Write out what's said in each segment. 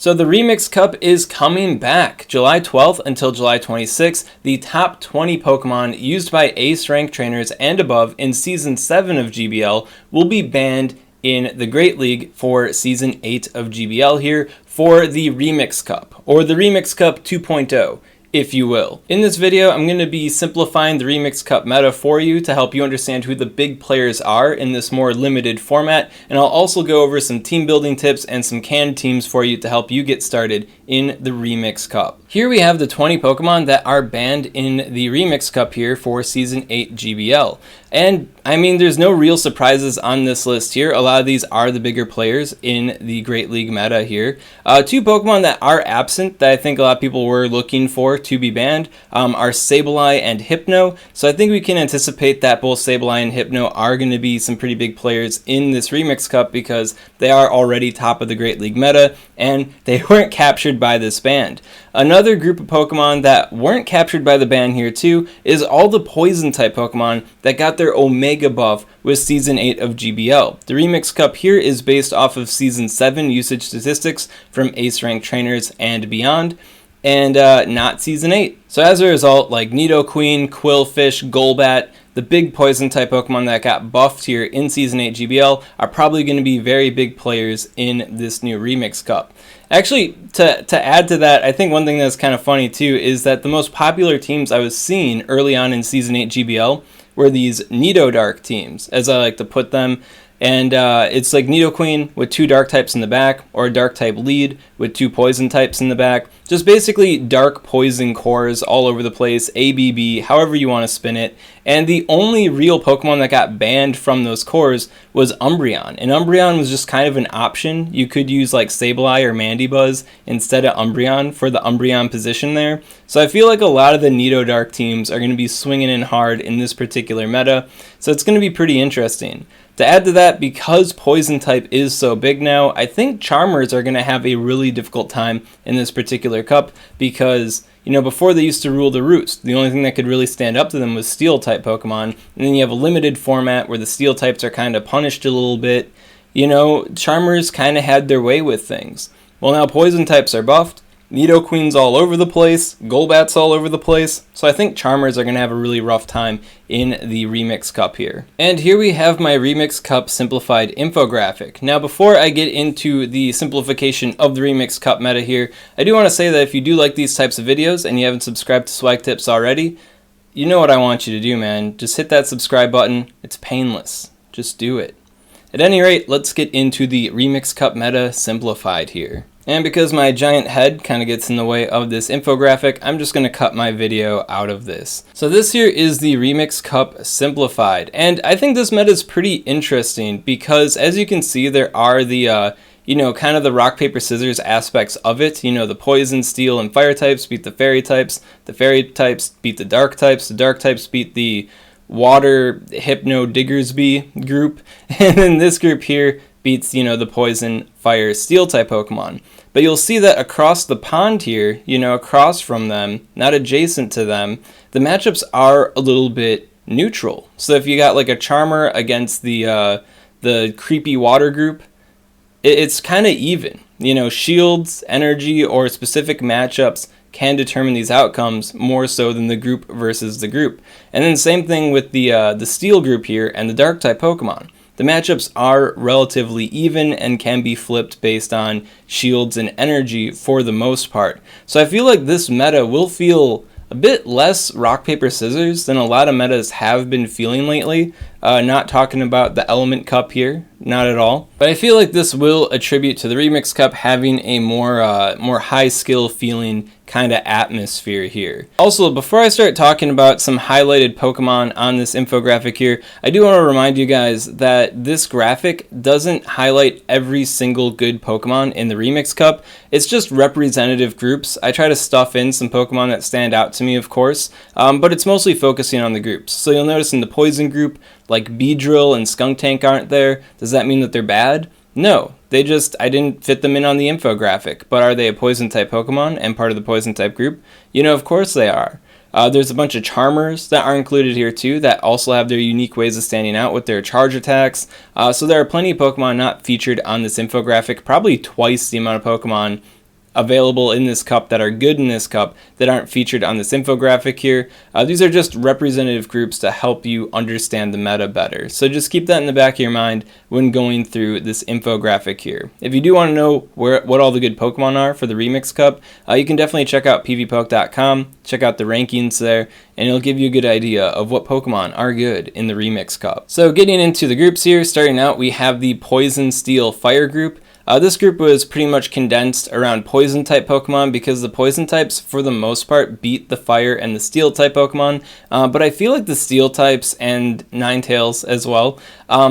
So the Remix Cup is coming back July 12th until July 26th. The top 20 Pokemon used by ace rank trainers and above in Season 7 of GBL will be banned in the Great League for Season 8 of GBL here for the Remix Cup, or the Remix Cup 2.0. If you will. In this video, I'm going to be simplifying the Remix Cup meta for you to help you understand who the big players are in this more limited format, and I'll also go over some team building tips and some canned teams for you to help you get started in the Remix Cup. Here we have the 20 Pokemon that are banned in the Remix Cup here for Season 8 GBL. And I mean, there's no real surprises on this list here. A lot of these are the bigger players in the Great League meta here. Two Pokemon that are absent that I think a lot of people were looking for to be banned are Sableye and Hypno. So I think we can anticipate that both Sableye and Hypno are going to be some pretty big players in this Remix Cup because they are already top of the Great League meta and they weren't captured by this ban. Another group of Pokemon that weren't captured by the ban here too is all the poison type Pokemon that got their Omega buff with Season 8 of GBL. The Remix Cup here is based off of Season 7 usage statistics from ace rank trainers and beyond, and not Season 8. So as a result, like Nidoqueen, Quillfish, Golbat, the big poison type Pokemon that got buffed here in Season 8 GBL are probably going to be very big players in this new Remix Cup. Actually, to add to that, I think one thing that's kind of funny too is that the most popular teams I was seeing early on in Season 8 GBL were these Nido-Dark Teams, as I like to put them. And it's like Nidoqueen with 2 dark types in the back, or a dark type lead with 2 poison types in the back. Just basically dark poison cores all over the place, ABB, however you want to spin it. And the only real Pokemon that got banned from those cores was Umbreon. And Umbreon was just kind of an option. You could use like Sableye or Mandibuzz instead of Umbreon for the Umbreon position there. So I feel like a lot of the Nido-Dark teams are going to be swinging in hard in this particular meta. So it's going to be pretty interesting. To add to that, because poison type is so big now, I think Charmers are going to have a really difficult time in this particular cup because, you know, before they used to rule the roost. The only thing that could really stand up to them was steel type Pokemon, and then you have a limited format where the steel types are kind of punished a little bit. You know, Charmers kind of had their way with things. Well, now poison types are buffed. Nidoqueen's all over the place, Golbat's all over the place, so I think Charmers are going to have a really rough time in the Remix Cup here. And here we have my Remix Cup simplified infographic. Now before I get into the simplification of the Remix Cup meta here, I do want to say that if you do like these types of videos and you haven't subscribed to SwagTips already, you know what I want you to do, man. Just hit that subscribe button. It's painless. Just do it. At any rate, let's get into the Remix Cup meta simplified here. And because my giant head kind of gets in the way of this infographic, I'm just going to cut my video out of this. So this here is the Remix Cup Simplified. And I think this meta is pretty interesting because as you can see, there are the, you know, kind of the rock, paper, scissors aspects of it. You know, the poison, steel, and fire types beat the fairy types beat the dark types beat the water, Hypno, Diggersby group. And then this group here beats, you know, the poison, fire, steel type Pokemon. But you'll see that across the pond here, you know, across from them, not adjacent to them, the matchups are a little bit neutral. So if you got like a Charmer against the creepy water group, it's kind of even. You know, shields, energy, or specific matchups can determine these outcomes more so than the group versus the group. And then same thing with the steel group here and the dark type Pokemon. The matchups are relatively even and can be flipped based on shields and energy for the most part. So I feel like this meta will feel a bit less rock, paper, scissors than a lot of metas have been feeling lately. Not talking about the Element Cup here, not at all. But I feel like this will attribute to the Remix Cup having a more high skill feeling kind of atmosphere here. Also, before I start talking about some highlighted Pokemon on this infographic here, I do want to remind you guys that this graphic doesn't highlight every single good Pokemon in the Remix Cup. It's just representative groups. I try to stuff in some Pokemon that stand out to me, of course, but it's mostly focusing on the groups. So you'll notice in the Poison group, like Beedrill and Skuntank aren't there. Does that mean that they're bad? No, I didn't fit them in on the infographic. But are they a poison type Pokemon and part of the poison type group? You know, of course they are. There's a bunch of Charmers that are included here too that also have their unique ways of standing out with their charge attacks. So there are plenty of Pokemon not featured on this infographic, probably twice the amount of Pokemon available in this cup that are good in this cup that aren't featured on this infographic here. These are just representative groups to help you understand the meta better. So just keep that in the back of your mind when going through this infographic here. If you do want to know what all the good Pokemon are for the Remix Cup, you can definitely check out pvpoke.com, check out the rankings there, and it'll give you a good idea of what Pokemon are good in the Remix Cup. So getting into the groups here, starting out we have the Poison, Steel, Fire group. This group was pretty much condensed around poison type Pokemon because the poison types for the most part beat the fire and the steel type Pokemon, but I feel like the steel types and Ninetales as well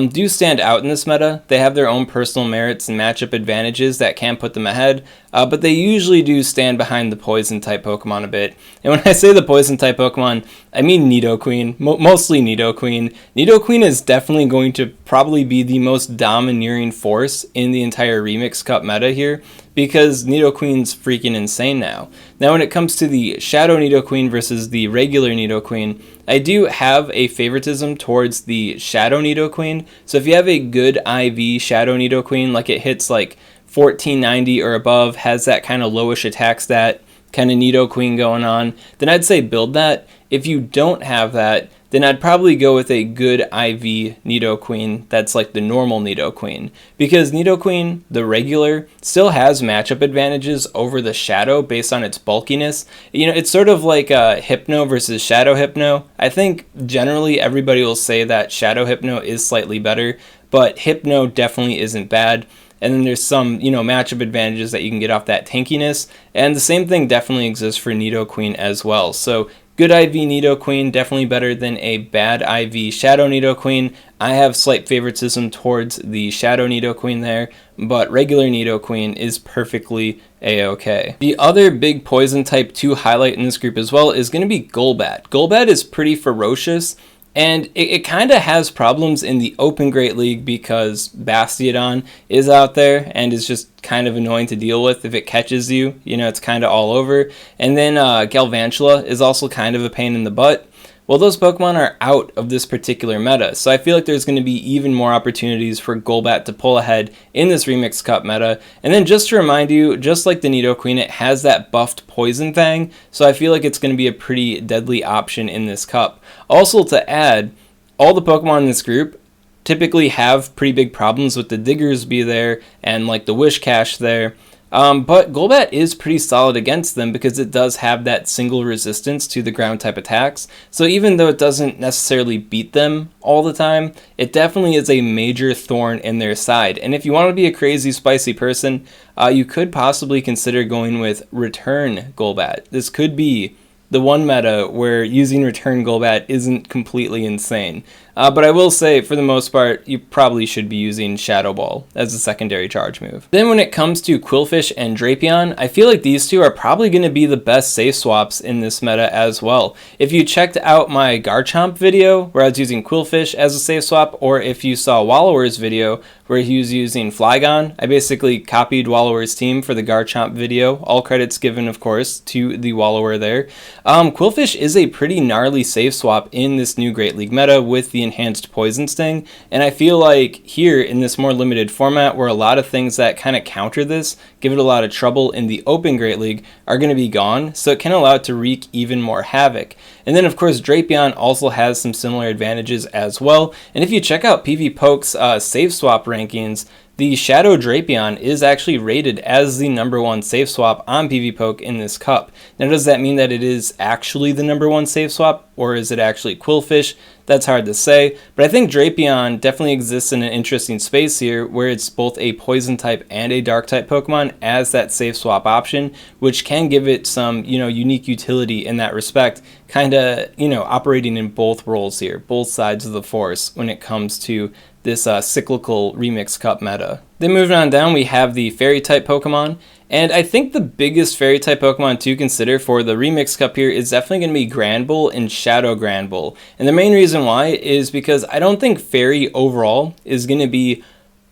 do stand out in this meta. They have their own personal merits and matchup advantages that can put them ahead, but they usually do stand behind the poison type Pokemon a bit. And when I say the poison type Pokemon, I mean Nidoqueen, mostly Nidoqueen. Nidoqueen is definitely going to probably be the most domineering force in the entire Remix Cup meta here, because Nidoqueen's freaking insane now. Now when it comes to the Shadow Nidoqueen versus the regular Nidoqueen, I do have a favoritism towards the Shadow Nidoqueen. So if you have a good IV Shadow Nidoqueen, like it hits like 1490 or above, has that kind of lowish attack stat, kind of Nidoqueen going on, then I'd say build that. If you don't have that, then I'd probably go with a good IV Nidoqueen that's like the normal Nidoqueen. Because Nidoqueen, the regular, still has matchup advantages over the Shadow based on its bulkiness. You know, it's sort of like Hypno versus Shadow Hypno. I think generally everybody will say that Shadow Hypno is slightly better, but Hypno definitely isn't bad. And then there's some, matchup advantages that you can get off that tankiness. And the same thing definitely exists for Nidoqueen as well. So good IV Nidoqueen, definitely better than a bad IV Shadow Nidoqueen. I have slight favoritism towards the Shadow Nidoqueen there, but regular Nidoqueen is perfectly a-okay. The other big poison type to highlight in this group as well is going to be Golbat. Golbat is pretty ferocious, and it kind of has problems in the Open Great League because Bastiodon is out there and is just kind of annoying to deal with. If it catches you, it's kind of all over. And then Galvantula is also kind of a pain in the butt. Well, those Pokemon are out of this particular meta, so I feel like there's going to be even more opportunities for Golbat to pull ahead in this Remix Cup meta. And then just to remind you, just like the Nidoqueen, it has that buffed Poison Fang, so I feel like it's going to be a pretty deadly option in this cup. Also to add, all the Pokemon in this group typically have pretty big problems with the Diggersby there and like the Wish Cache there. But Golbat is pretty solid against them because it does have that single resistance to the ground type attacks. So even though it doesn't necessarily beat them all the time, it definitely is a major thorn in their side. And if you want to be a crazy spicy person, you could possibly consider going with Return Golbat. This could be the one meta where using Return Golbat isn't completely insane. But I will say, for the most part, you probably should be using Shadow Ball as a secondary charge move. Then when it comes to Qwilfish and Drapion, I feel like these two are probably going to be the best safe swaps in this meta as well. If you checked out my Garchomp video where I was using Qwilfish as a safe swap, or if you saw Wallower's video where he was using Flygon, I basically copied Wallower's team for the Garchomp video. All credits given, of course, to the Wallower there. Qwilfish is a pretty gnarly safe swap in this new Great League meta with the enhanced Poison Sting, and I feel like here in this more limited format where a lot of things that kind of counter this, give it a lot of trouble in the Open Great League, are going to be gone, so it can allow it to wreak even more havoc. And then of course Drapion also has some similar advantages as well, and if you check out PvPoke's safe swap rankings, the Shadow Drapion is actually rated as the #1 safe swap on PvPoke in this cup. Now does that mean that it is actually the #1 safe swap, or is it actually Qwilfish? That's hard to say, but I think Drapion definitely exists in an interesting space here where it's both a poison type and a dark type Pokemon as that safe swap option, which can give it some, unique utility in that respect, kind of, operating in both roles here, both sides of the force when it comes to this cyclical Remix Cup meta. Then moving on down, we have the Fairy type Pokemon, and I think the biggest Fairy type Pokemon to consider for the Remix Cup here is definitely going to be Granbull and Shadow Granbull. And the main reason why is because I don't think Fairy overall is going to be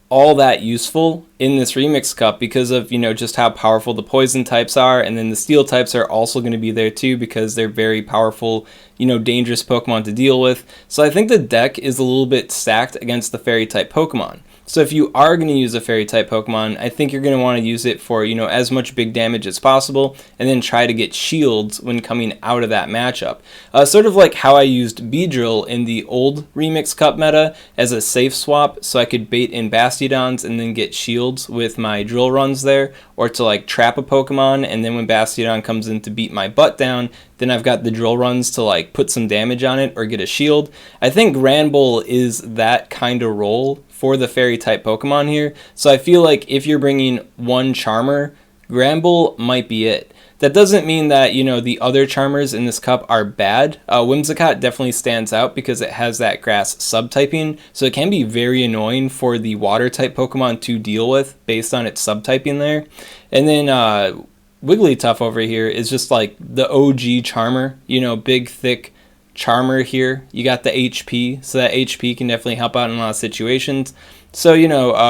all that useful in this Remix Cup because of, just how powerful the poison types are, and then the steel types are also going to be there too because they're very powerful, dangerous Pokemon to deal with. So I think the deck is a little bit stacked against the Fairy type Pokemon. So if you are going to use a fairy type Pokemon, I think you're going to want to use it for, as much big damage as possible, and then try to get shields when coming out of that matchup. Sort of like how I used Beedrill in the old Remix Cup meta as a safe swap, so I could bait in Bastiodons and then get shields with my drill runs there, or to like trap a Pokemon, and then when Bastiodon comes in to beat my butt down, then I've got the drill runs to like put some damage on it or get a shield. I think Granbull is that kind of role for the fairy type Pokemon here. So I feel like if you're bringing one Charmer, Granbull might be it. That doesn't mean that, the other Charmers in this cup are bad. Whimsicott definitely stands out because it has that grass subtyping, so it can be very annoying for the water type Pokemon to deal with based on its subtyping there. And then Wigglytuff over here is just like the OG Charmer, big, thick Charmer here. You got the HP, so that HP can definitely help out in a lot of situations. So,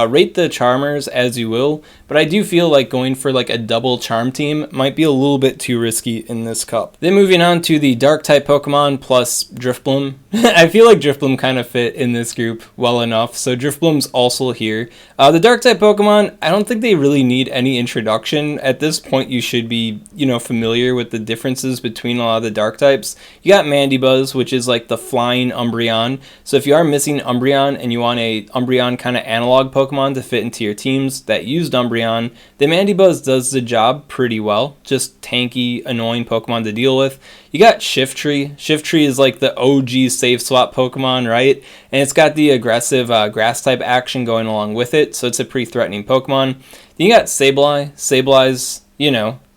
rate the Charmers as you will, but I do feel like going for like a double Charm team might be a little bit too risky in this cup. Then moving on to the Dark type Pokemon plus Drifblim. I feel like Drifblim kind of fit in this group well enough, so Drifblim's also here. The Dark type Pokemon, I don't think they really need any introduction. At this point, you should be, familiar with the differences between a lot of the Dark types. You got Mandibuzz, which is like the flying Umbreon. So if you are missing Umbreon and you want a Umbreon kind of analog Pokemon to fit into your teams that used Umbreon, the Mandibuzz does the job pretty well. Just tanky, annoying Pokemon to deal with. You got Shiftry. Shiftry is like the OG safe swap Pokemon, right? And it's got the aggressive grass type action going along with it, so it's a pretty threatening Pokemon. Then you got Sableye. Sableye's,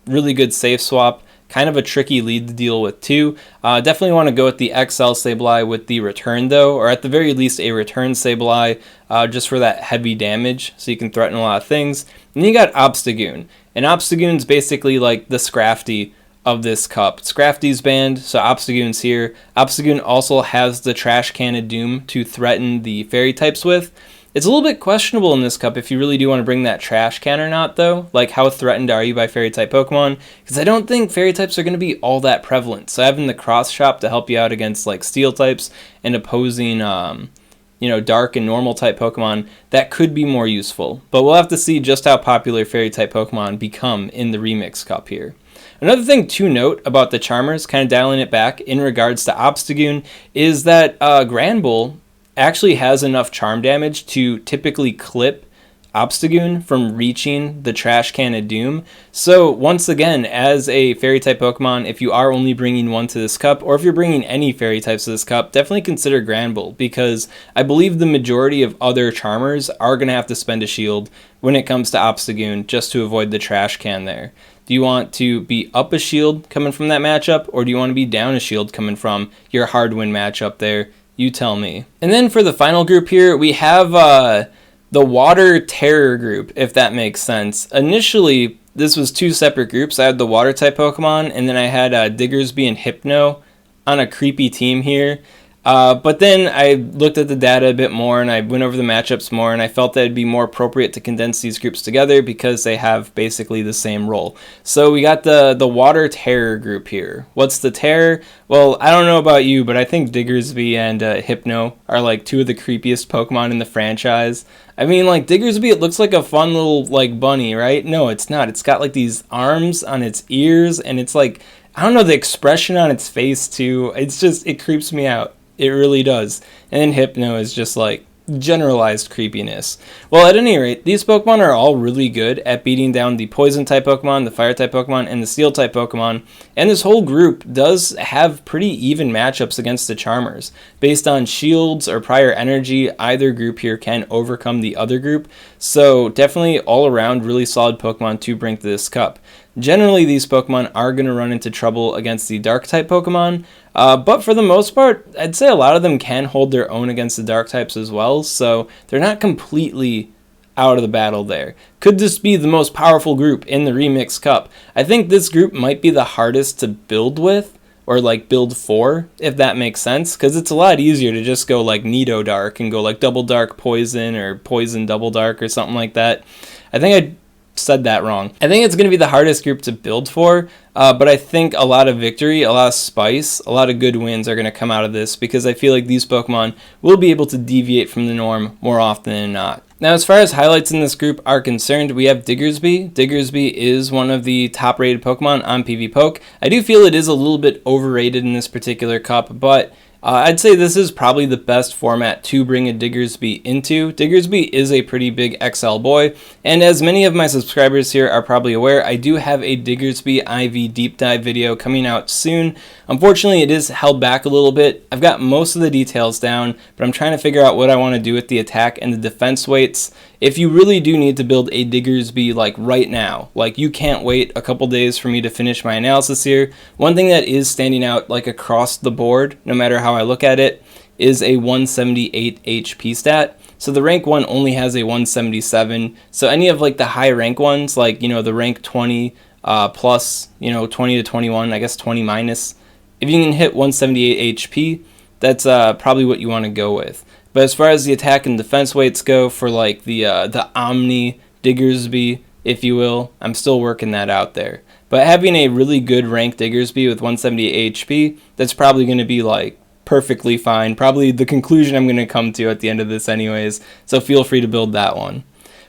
really good safe swap. Kind of a tricky lead to deal with too. Definitely want to go with the XL Sableye with the return though, or at the very least a return Sableye just for that heavy damage, so you can threaten a lot of things. And then you got Obstagoon. And Obstagoon's basically like the Scrafty of this cup. Scrafty's banned, so Obstagoon's here. Obstagoon also has the Trash Can of Doom to threaten the fairy types with. It's a little bit questionable in this cup if you really do want to bring that trash can or not, though. Like, how threatened are you by fairy type Pokemon? Because I don't think fairy types are going to be all that prevalent. So having the cross shop to help you out against like steel types and opposing, dark and normal type Pokemon, that could be more useful. But we'll have to see just how popular fairy type Pokemon become in the Remix Cup here. Another thing to note about the Charmers, kind of dialing it back in regards to Obstagoon, is that Granbull actually has enough charm damage to typically clip Obstagoon from reaching the Trash Can of Doom. So once again, as a fairy type Pokemon, if you are only bringing one to this cup, or if you're bringing any fairy types to this cup, definitely consider Granbull, because I believe the majority of other Charmers are going to have to spend a shield when it comes to Obstagoon just to avoid the trash can there. Do you want to be up a shield coming from that matchup, or do you want to be down a shield coming from your hard win matchup there? You tell me. And then for the final group here, we have the Water Terror group, if that makes sense. Initially, this was two separate groups. I had the Water type Pokemon, and then I had Diggersby and Hypno on a creepy team here. But then I looked at the data a bit more, and I went over the matchups more, and I felt that it'd be more appropriate to condense these groups together because they have basically the same role. So we got the Water Terror group here. What's the Terror? Well, I don't know about you, but I think Diggersby and Hypno are like two of the creepiest Pokemon in the franchise. I mean, like, Diggersby, it looks like a fun little, like, bunny, right? No, it's not. It's got, like, these arms on its ears, and it's, like, I don't know, the expression on its face, too. It's just, it creeps me out. It really does. And then Hypno is just, like, generalized creepiness. Well, at any rate, these Pokemon are all really good at beating down the Poison type Pokemon, the Fire type Pokemon, and the Steel type Pokemon, and this whole group does have pretty even matchups against the Charmers. Based on shields or prior energy, either group here can overcome the other group, so definitely all around really solid Pokemon to bring to this cup. Generally, these Pokemon are going to run into trouble against the Dark type Pokemon, but for the most part, I'd say a lot of them can hold their own against the Dark types as well, so they're not completely out of the battle there. Could this be the most powerful group in the Remix Cup? I think this group might be the hardest to build with, or like build for, if that makes sense, because it's a lot easier to just go like Nido-Dark and go like Double Dark Poison or Poison Double Dark or something like that. I think I said that wrong. I think it's going to be the hardest group to build for, but I think a lot of victory, a lot of spice, a lot of good wins are going to come out of this, because I feel like these Pokemon will be able to deviate from the norm more often than not. Now, as far as highlights in this group are concerned, we have Diggersby. Diggersby is one of the top-rated Pokemon on PvPoke. I do feel it is a little bit overrated in this particular cup, but I'd say this is probably the best format to bring a Diggersby into. Diggersby is a pretty big XL boy, and as many of my subscribers here are probably aware, I do have a Diggersby IV deep dive video coming out soon. Unfortunately, it is held back a little bit. I've got most of the details down, but I'm trying to figure out what I want to do with the attack and the defense weights. If you really do need to build a Diggersby like right now, like you can't wait a couple days for me to finish my analysis here, one thing that is standing out like across the board, no matter how I look at it, is a 178 HP stat. So the rank 1 only has a 177. So any of like the high rank ones, like, you know, the rank 20 plus, you know, 20 to 21, I guess 20 minus, if you can hit 178 HP, that's probably what you want to go with. But as far as the attack and defense weights go for like the Omni Diggersby, if you will, I'm still working that out there. But having a really good ranked Diggersby with 178 HP, that's probably going to be like perfectly fine. Probably the conclusion I'm going to come to at the end of this anyways, so feel free to build that one.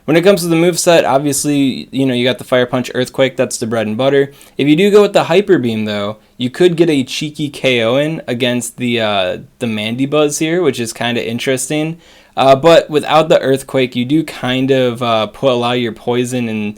When it comes to the moveset, obviously, you know, you got the Fire Punch, Earthquake, that's the bread and butter. If you do go with the Hyper Beam, though, you could get a cheeky KO in against the Mandibuzz here, which is kind of interesting. But without the Earthquake, you do kind of put a lot of your Poison and,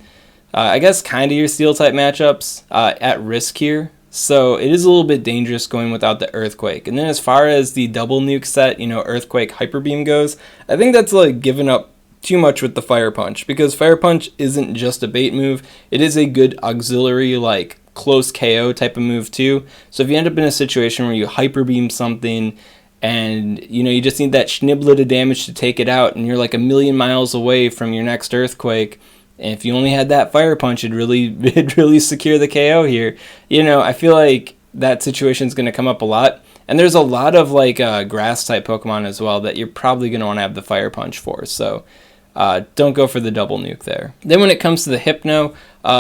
I guess, kind of your Steel-type matchups at risk here. So it is a little bit dangerous going without the Earthquake. And then as far as the double nuke set, you know, Earthquake, Hyper Beam goes, I think that's like giving up too much with the Fire Punch, because Fire Punch isn't just a bait move, it is a good auxiliary like close KO type of move too. So if you end up in a situation where you Hyper Beam something and you know you just need that schniblet of damage to take it out and you're like a million miles away from your next Earthquake, and if you only had that Fire Punch, it'd really secure the KO here. You know, I feel like that situation is going to come up a lot. And there's a lot of like grass type Pokemon as well that you're probably going to want to have the Fire Punch for. So don't go for the double nuke there. Then when it comes to the Hypno,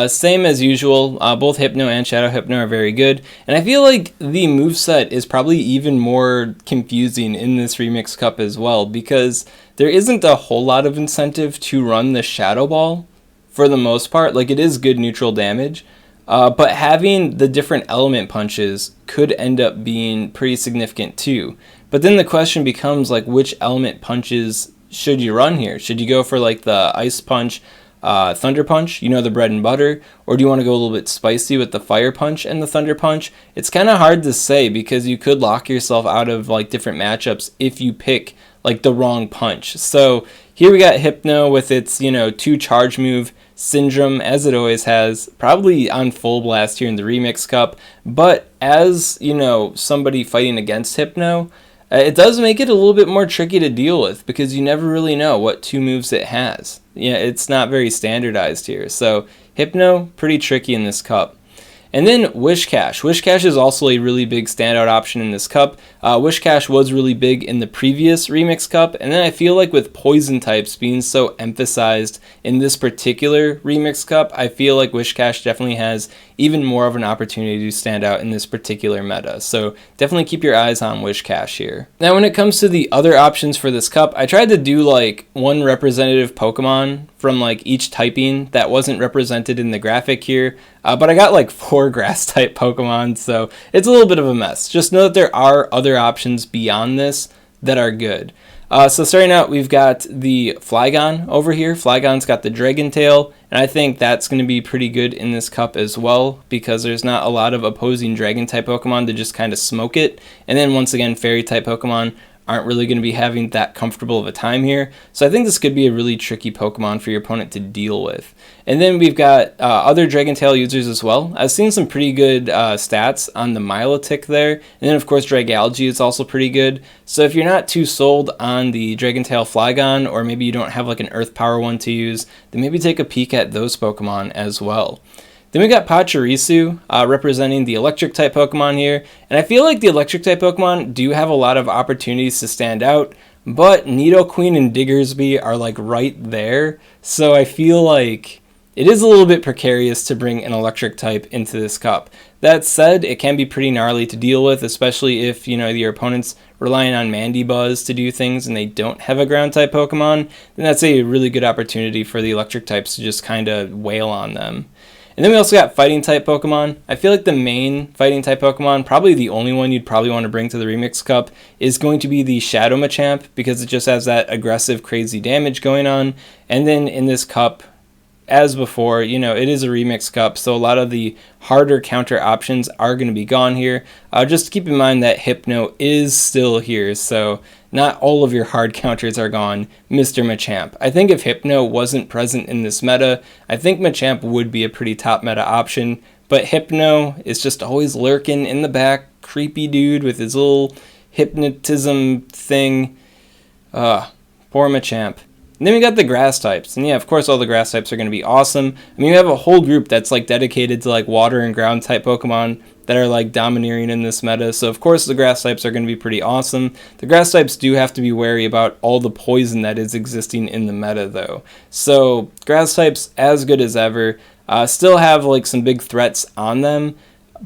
same as usual. Both Hypno and Shadow Hypno are very good. And I feel like the moveset is probably even more confusing in this Remix Cup as well, because there isn't a whole lot of incentive to run the Shadow Ball for the most part. Like, it is good neutral damage. But having the different element punches could end up being pretty significant too. But then the question becomes, like, which element punches should you run here? Should you go for like the Ice Punch, Thunder Punch, you know, the bread and butter? Or do you want to go a little bit spicy with the Fire Punch and the Thunder Punch? It's kind of hard to say, because you could lock yourself out of like different matchups if you pick like the wrong punch. So here we got Hypno with its, you know, 2 charge move syndrome, as it always has, probably on full blast here in the Remix Cup. But as, you know, somebody fighting against Hypno, it does make it a little bit more tricky to deal with, because you never really know what 2 moves it has. Yeah, it's not very standardized here. So Hypno, pretty tricky in this cup. And then Whiscash. Whiscash is also a really big standout option in this cup. Whiscash was really big in the previous Remix Cup, and then I feel like with poison types being so emphasized in this particular Remix Cup, I feel like Whiscash definitely has even more of an opportunity to stand out in this particular meta. So definitely keep your eyes on Whiscash here. Now when it comes to the other options for this cup, I tried to do like one representative Pokemon from like each typing that wasn't represented in the graphic here, but I got like 4 grass type Pokemon, so it's a little bit of a mess. Just know that there are other options beyond this that are good. So starting out, we've got the Flygon over here. Flygon's got the Dragon Tail, and I think that's going to be pretty good in this cup as well, because there's not a lot of opposing Dragon type Pokemon to just kind of smoke it. And then once again, Fairy type Pokemon aren't really going to be having that comfortable of a time here. So I think this could be a really tricky Pokemon for your opponent to deal with. And then we've got other Dragon Tail users as well. I've seen some pretty good stats on the Milotic there. And then of course Dragalge is also pretty good. So if you're not too sold on the Dragon Tail Flygon, or maybe you don't have like an Earth Power one to use, then maybe take a peek at those Pokemon as well. Then we got Pachirisu representing the electric type Pokemon here, and I feel like the electric type Pokemon do have a lot of opportunities to stand out, but Nidoqueen and Diggersby are like right there, so I feel like it is a little bit precarious to bring an electric type into this cup. That said, it can be pretty gnarly to deal with, especially if, your opponent's relying on Mandibuzz to do things and they don't have a ground type Pokemon, then that's a really good opportunity for the electric types to just kind of wail on them. And then we also got fighting type Pokemon. I feel like the main fighting type Pokemon, probably the only one you'd probably want to bring to the Remix Cup, is going to be the Shadow Machamp, because it just has that aggressive, crazy damage going on. And then in this cup, as before, it is a Remix Cup, so a lot of the harder counter options are going to be gone here. Just keep in mind that Hypno is still here, so not all of your hard counters are gone, Mr. Machamp. I think if Hypno wasn't present in this meta, I think Machamp would be a pretty top meta option, but Hypno is just always lurking in the back, creepy dude with his little hypnotism thing. Poor Machamp. And then we got the grass types, and yeah, of course all the grass types are going to be awesome. I mean, we have a whole group that's like dedicated to like water and ground type Pokemon that are like domineering in this meta, so of course the grass types are going to be pretty awesome. The grass types do have to be wary about all the poison that is existing in the meta though. So grass types as good as ever, still have like some big threats on them,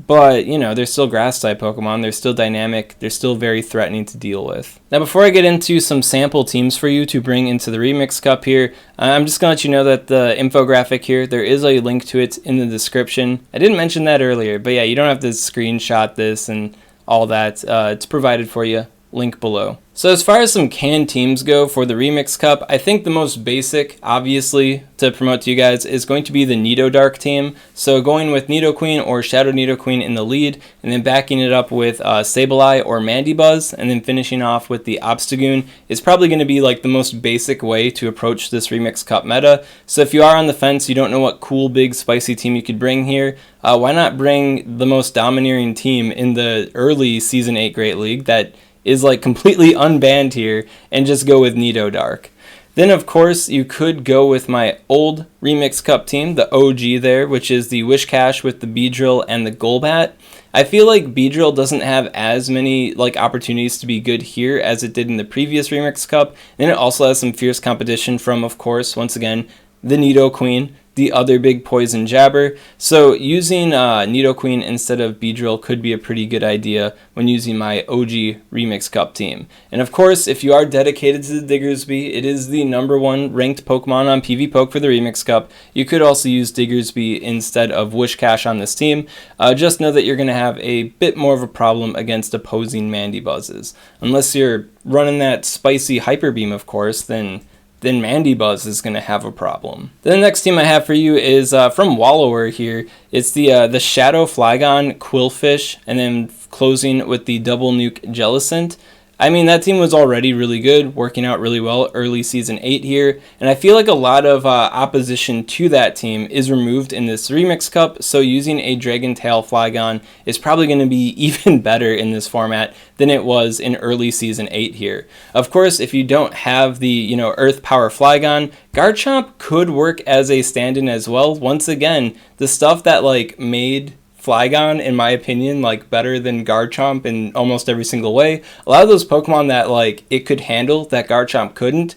but, they're still grass-type Pokemon, they're still dynamic, they're still very threatening to deal with. Now, before I get into some sample teams for you to bring into the Remix Cup here, I'm just going to let you know that the infographic here, there is a link to it in the description. I didn't mention that earlier, but yeah, you don't have to screenshot this and all that. It's provided for you. Link below. So as far as some canned teams go for the Remix Cup, I think the most basic, obviously, to promote to you guys is going to be the Nido-Dark team. So going with Nidoqueen or Shadow Nidoqueen in the lead, and then backing it up with Sableye or Mandibuzz, and then finishing off with the Obstagoon is probably going to be like the most basic way to approach this Remix Cup meta. So if you are on the fence, you don't know what cool, big, spicy team you could bring here, why not bring the most domineering team in the early Season 8 Great League that is like completely unbanned here, and just go with Nido-Dark. Then of course you could go with my old Remix Cup team, the OG there, which is the Wishcash with the Beedrill and the Golbat. I feel like Beedrill doesn't have as many like opportunities to be good here as it did in the previous Remix Cup, and it also has some fierce competition from, of course, once again, the Nidoqueen, the other big poison jabber. So using Nidoqueen instead of Beedrill could be a pretty good idea when using my OG Remix Cup team. And of course, if you are dedicated to the Diggersby, it is the #1 ranked Pokemon on PvPoke for the Remix Cup. You could also use Diggersby instead of Wishcash on this team. Just know that you're going to have a bit more of a problem against opposing Mandibuzzes. Unless you're running that spicy Hyper Beam, of course, then Mandibuzz is going to have a problem. The next team I have for you is from Wallower here. It's the Shadow Flygon Quillfish, and then closing with the Double Nuke Jellicent. I mean, that team was already really good, working out really well early Season 8 here, and I feel like a lot of opposition to that team is removed in this Remix Cup, so using a Dragon Tail Flygon is probably going to be even better in this format than it was in early Season 8 here. Of course, if you don't have the, Earth Power Flygon, Garchomp could work as a stand-in as well. Once again, the stuff that, made Flygon, in my opinion, better than Garchomp in almost every single way. A lot of those Pokemon that, it could handle that Garchomp couldn't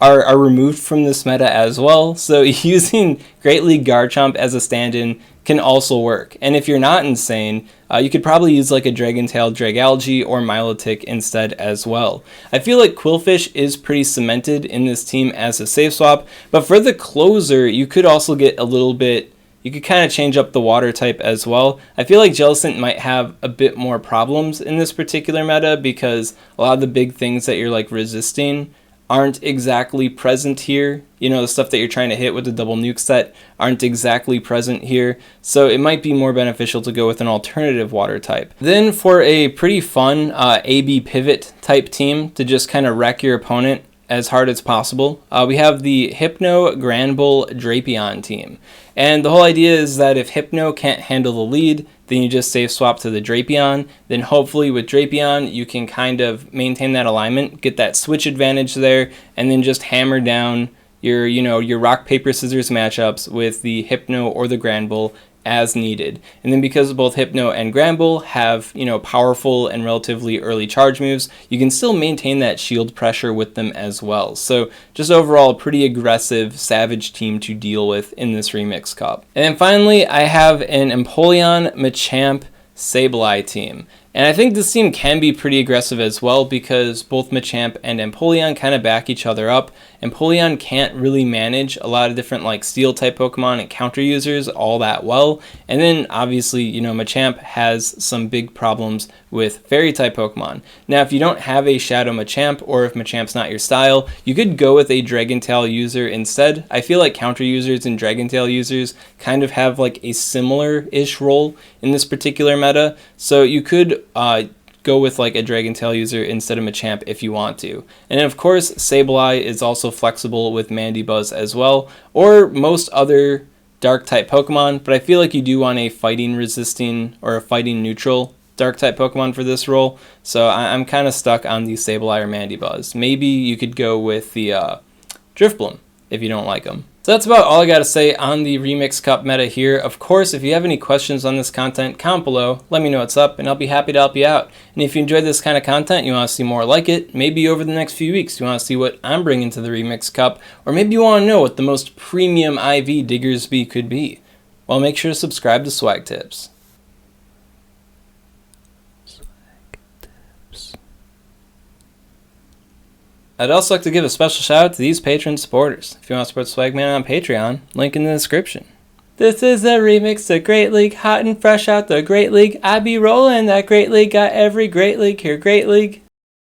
are removed from this meta as well. So using Great League Garchomp as a stand-in can also work. And if you're not insane, you could probably use a Dragon Tail Dragalge or Milotic instead as well. I feel like Quillfish is pretty cemented in this team as a safe swap, but for the closer, you could also get a little bit. You could kind of change up the water type as well. I feel like Jellicent might have a bit more problems in this particular meta because a lot of the big things that you're resisting aren't exactly present here. The stuff that you're trying to hit with the double nuke set aren't exactly present here. So it might be more beneficial to go with an alternative water type. Then for a pretty fun AB pivot type team to just kind of wreck your opponent as hard as possible, we have the Hypno Granbull Drapion team. And the whole idea is that if Hypno can't handle the lead, then you just safe swap to the Drapion. Then hopefully with Drapion, you can kind of maintain that alignment, get that switch advantage there, and then just hammer down your rock, paper, scissors matchups with the Hypno or the Granbull as needed. And then because both Hypno and Granbull have, powerful and relatively early charge moves, you can still maintain that shield pressure with them as well. So just overall, a pretty aggressive Savage team to deal with in this Remix Cup. And then finally, I have an Empoleon, Machamp, Sableye team. And I think this team can be pretty aggressive as well because both Machamp and Empoleon kind of back each other up. Empoleon can't really manage a lot of different like steel type Pokemon and counter users all that well. And then obviously, Machamp has some big problems with fairy type Pokemon. Now, if you don't have a Shadow Machamp or if Machamp's not your style, you could go with a Dragon Tail user instead. I feel like counter users and Dragon Tail users kind of have like a similar-ish role in this particular meta. So you could go with like a Dragon Tail user instead of Machamp if you want to. And of course, Sableye is also flexible with Mandibuzz as well, or most other dark type Pokemon, but I feel like you do want a fighting resisting or a fighting neutral dark type Pokemon for this role. So I'm kind of stuck on the Sableye or Mandibuzz. Maybe you could go with the Drifblim if you don't like them. So that's about all I got to say on the Remix Cup meta here. Of course, if you have any questions on this content, comment below, let me know what's up, and I'll be happy to help you out. And if you enjoyed this kind of content, you want to see more like it, maybe over the next few weeks you want to see what I'm bringing to the Remix Cup, or maybe you want to know what the most premium IV Diggersby could be, well, make sure to subscribe to SwagTips. I'd also like to give a special shout out to these Patreon supporters. If you want to support Swagman on Patreon, link in the description. This is a remix to Great League, hot and fresh out the Great League. I be rolling that Great League, got every Great League here, Great League.